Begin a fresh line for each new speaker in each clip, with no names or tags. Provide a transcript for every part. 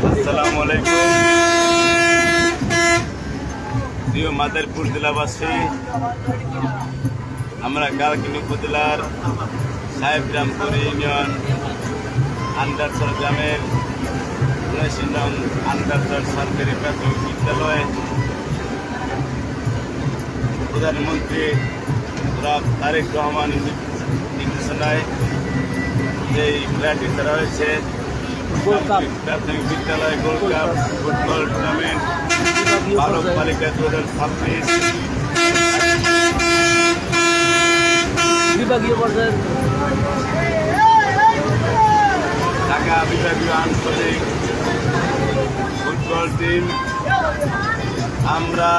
আসসালামু আলাইকুম প্রিয় মাদারীপুর জেলাবাসী, আমরা কালকিনি উপজেলার সাহেবরামপুর ইউনিয়ন আন্ডারচর গ্রামের 79 নং আন্ডারচর সরকারি প্রাথমিক বিদ্যালয়ে প্রধানমন্ত্রী তারেক রহমান নির্দেশনায় যেই খেলাটি করা হয়েছে প্রাথমিক বিদ্যালয় গোল্ড কাপ ফুটবল টুর্নামেন্ট বালক বালিকা 2026
বিভাগীয় পর্যায়ে
ঢাকা বিভাগীয় আঞ্চলিক ফুটবল টিম আমরা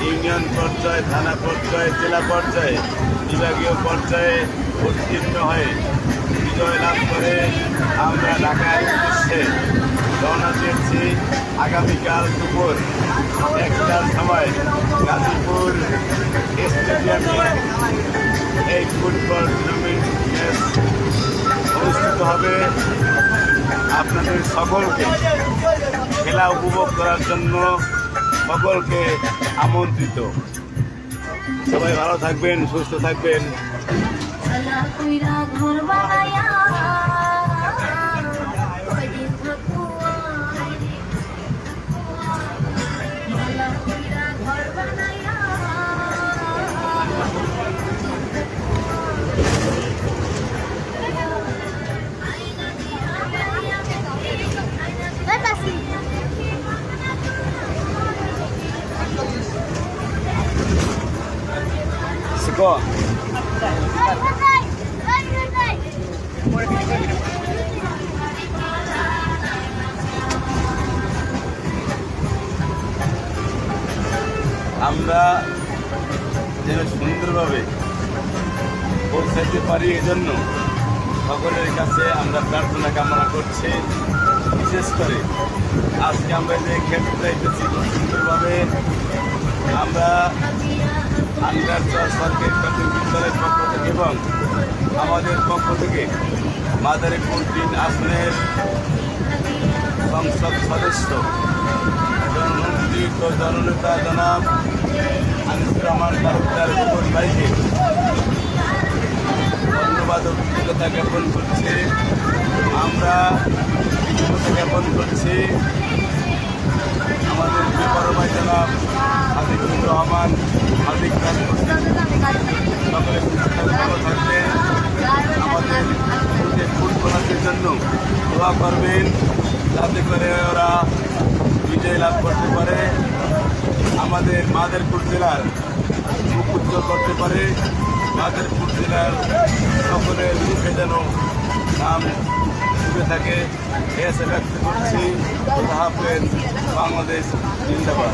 ইউনিয়ন পর্যায়ে, থানা পর্যায়ে, জেলা পর্যায়ে, বিভাগীয় পর্যায়ে উত্তীর্ণ হয়ে বিজয় লাভ করে আমরা ঢাকার উদ্দেশ্যে রওনা দিয়েছি। আগামীকাল দুপুর 1টার সময় গাজীপুর স্টেডিয়ামে এই ফুটবল টুর্নামেন্ট ম্যাচ অনুষ্ঠিত হবে। আপনাদের সকলকে খেলা উপভোগ করার জন্য সকলকে আমন্ত্রিত। সবাই ভালো থাকবেন, সুস্থ থাকবেন। Siko. আমরা যেন সুন্দরভাবে পৌঁছাতে পারি, এজন্য সকলের কাছে আমরা প্রার্থনা কামনা করছি। বিশেষ করে আজকে আমরা যে খেলতে চাইতেছি খুব সুন্দরভাবে, আমরা আন্ডারচর সরকারি প্রাথমিক বিদ্যালয়ের পক্ষ থেকে এবং আমাদের পক্ষ থেকে মাদারীপুর 3 আসনের সংসদ সদস্য জনমন্ত্রী ও জননেতা জনাব আনিসুর রহমান তালুকদার জীবন ভাইকে ধন্যবাদ ও কৃতজ্ঞতা জ্ঞাপন করছি। আমরা কৃতজ্ঞতা জ্ঞাপন করছি আমাদের বড় ভাই জনাব আজিকুর রহমান হাদিক সকলে ভালো থাকবেন। আমাদের ফুটবলারদের জন্য দোয়া করবেন যাতে করে ওরা বিজয় লাভ করতে পারে, আমাদের মাদারীপুর জেলার মুখ উজ্জ্বল করতে পারে, মাদারীপুর জেলার সকলের মুখে যেন নাম শুনে থাকে। এসে ব্যক্ত করছি। হাফেজ। বাংলাদেশ জিন্দাবাদ।